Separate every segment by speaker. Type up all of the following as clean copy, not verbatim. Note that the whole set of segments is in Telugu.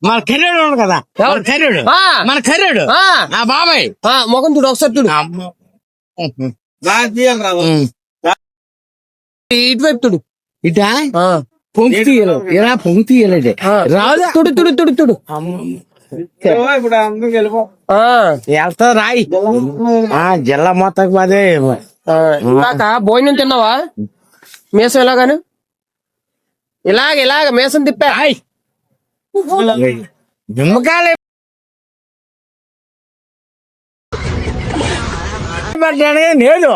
Speaker 1: మన కర్రేడు ఉన్నాడు కదా, మన కర్రేడు, మన కర్రేడు ఆ బాబాయ్
Speaker 2: మొఖం చూడు ఒకసారి చూడు. ఇటువైపు చూడు.
Speaker 1: ఇటా పొంగి తీయలేదు, ఇలా పొంగి తీయలేదే రాదు.
Speaker 2: తుడు తుడు తుడు తుడు
Speaker 1: వెళ్తా రాయి జిల్లా మొత్తం అదే.
Speaker 2: ఇందాక భోజనం తిన్నావా? మీసం ఎలాగాను ఇలాగ మీసం తిప్పా.
Speaker 1: నిమ్మకాయలు లేదు,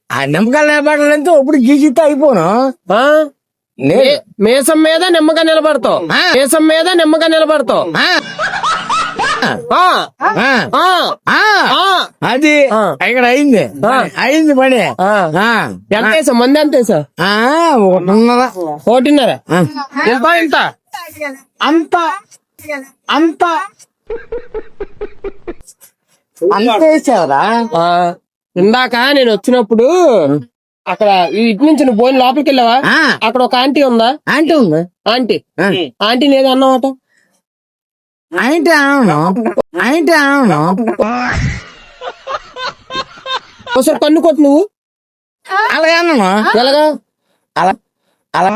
Speaker 1: ఆ నిమ్మకాయలు నిలబడాలంటే ఇప్పుడు గీజితో అయిపోను.
Speaker 2: మీసం మీద నిమ్మగా నిలబడతావు, మీసం మీద నిమ్మగా నిలబడతావు.
Speaker 1: అది ఇక్కడ అయింది పని.
Speaker 2: ఎంత వేసా మంది? ఎంత వేసా? 1.5. ఇంత
Speaker 1: అంత అంత అంత వేసావరా?
Speaker 2: ఇందాక నేను వచ్చినప్పుడు అక్కడ ఇటు నుంచి నువ్వు పోయిన లోపలికి వెళ్ళావా? అక్కడ ఒక ఆంటీ ఉందా?
Speaker 1: ఆంటీ ఉంది.
Speaker 2: ఆంటీ లేదా అన్నమాట.
Speaker 1: ఆంటీ అవును
Speaker 2: ఒకసారి కన్ను కొట్టు నువ్వు.
Speaker 1: అలాగే అన్నా
Speaker 2: ఎలాగా?
Speaker 1: అలా అలా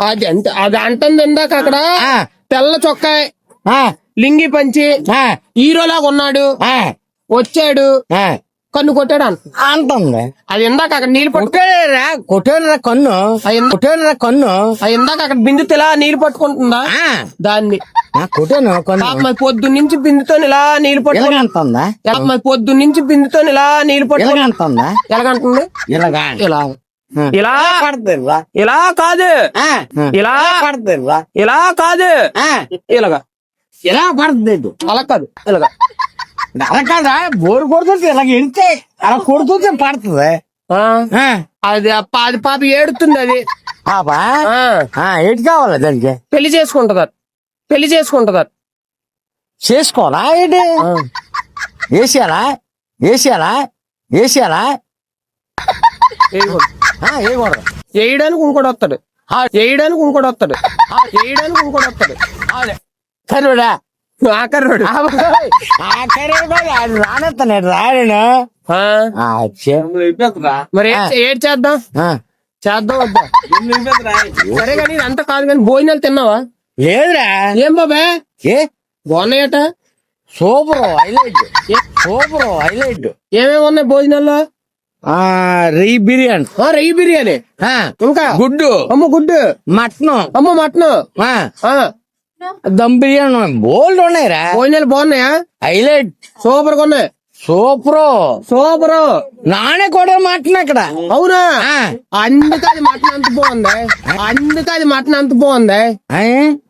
Speaker 2: అది అంత అది అంటుంది. ఇందాక అక్కడ తెల్ల చొక్కాయి లింగి పంచి హీరోలాగా ఉన్నాడు, వచ్చాడు, కన్ను కొట్టాడు
Speaker 1: అంటుంది.
Speaker 2: అది ఇందాక అక్కడ నీళ్ళు
Speaker 1: కొట్టాడురా కన్ను, కన్ను
Speaker 2: ఇందాక అక్కడ బిందుతో ఇలా నీళ్లు పట్టుకుంటుందా దాన్ని
Speaker 1: కొట్టాను కన్ను.
Speaker 2: పొద్దు నుంచి బిందుతో ఇలా నీళ్లు పట్టుకుంటుందా? పొద్దు నుంచి బిందుతో ఇలా నీళ్లు పట్టుకుంటుందా? ఎలాగంటుంది? ఇలా ఇలా
Speaker 1: పడుతుందా?
Speaker 2: ఇలా కాదు, ఇలా
Speaker 1: పడుతుందా?
Speaker 2: ఇలా కాదు, ఇలాగా
Speaker 1: ఇలా పడుతుంది.
Speaker 2: అలా కాదు, ఇలాగా
Speaker 1: అలా కాదా? బోరు కొడుతుంది ఇలాగ ఎంతే అలా కొడుతుంటే పడుతుంది.
Speaker 2: అది అది పాప ఏడుతుంది. అది
Speaker 1: పాపా ఏంటి కావాలి దానికి?
Speaker 2: పెళ్లి చేసుకుంటదా?
Speaker 1: చేసుకోవాలా ఏంటి? వేసేయాలా
Speaker 2: వేయడానికి ఇంకోటి వస్తాడు,
Speaker 1: కరుడా
Speaker 2: ఆకర్రాడు
Speaker 1: రానెత్తాను రాను.
Speaker 2: మరి ఏడ్ చేద్దాం వద్దా? సరే కానీ అంత కాదు కానీ భోజనాలు తిన్నావా?
Speaker 1: లేదురా.
Speaker 2: ఏం బాబా బాగున్నాయట?
Speaker 1: Super highlight.
Speaker 2: ఏమేమి ఉన్నాయి భోజనాల్లో?
Speaker 1: రొయ్యి బిర్యానీ,
Speaker 2: ఇంకా
Speaker 1: గుడ్డు,
Speaker 2: గుడ్డు, మటన్,
Speaker 1: దమ్ బిర్యానీ, బోల్డ్ ఉన్నాయిరా.
Speaker 2: భోజనాలు బాగున్నాయా?
Speaker 1: హైలైట్
Speaker 2: సూపర్ గా ఉన్నాయి. సూపర్
Speaker 1: నానే కూడా మటన్ అక్కడ.
Speaker 2: అవునా? అందుకది మటన్ అంత బాగుంది.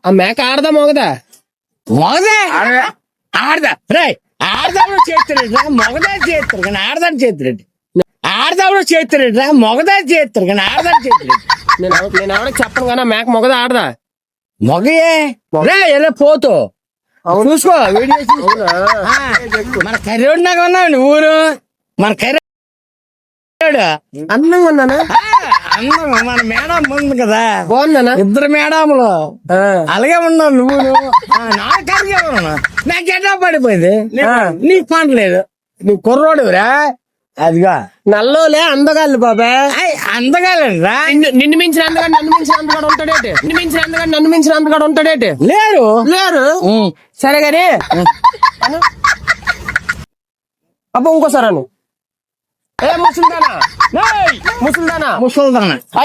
Speaker 2: ఆ మేక ఆడదా మొగదా?
Speaker 1: ఆడదా రే ఆడదాడు చేస్తాడు, మొగదా చేస్తారు కానీ ఆడదాడు చేస్తాడు. ఆడదాడు చేస్తాడు, మొగదా చేస్తారు కానీ ఆడదాడు చేస్తాడు.
Speaker 2: నేను ఎవరికి చెప్పను కానీ మేక మొగదా ఆడదా?
Speaker 1: మొగయే రే ఎలా పోతూ చూసుకో వీడియో. మన కర్రోడు నాకు ఉన్నావు నువ్వు. మన కర్రోడు
Speaker 2: అందంగా ఉన్నానా?
Speaker 1: మన మేడం ఉంది కదా,
Speaker 2: బాగుందనా?
Speaker 1: 2 మేడములు అలాగే ఉన్నావు నువ్వు. నా కర్రీ నాకు ఎట్లా పడిపోయింది? నీకు పంటలేదు, నువ్వు కుర్రోడురా. అదిగా
Speaker 2: నల్లోలే అందగాళ్ళు బాబా.
Speaker 1: అందగాలండి రా.
Speaker 2: నిన్ను మించిన అందగాడు నన్ను మించిన అందగాడు ఉంటాడేటి? లేరు. సరే గాని అబ్బా ఇంకోసారి అను. ఏ ముసల్దానా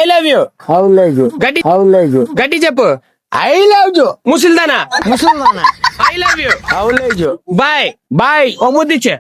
Speaker 2: ఐ లవ్ యూ. గట్టి చెప్పు.
Speaker 1: ఐ లవ్ యూ
Speaker 2: ముసల్దానా ఐ లవ్ యూ. బాయ్ ఓ ముద్దిచ్చే.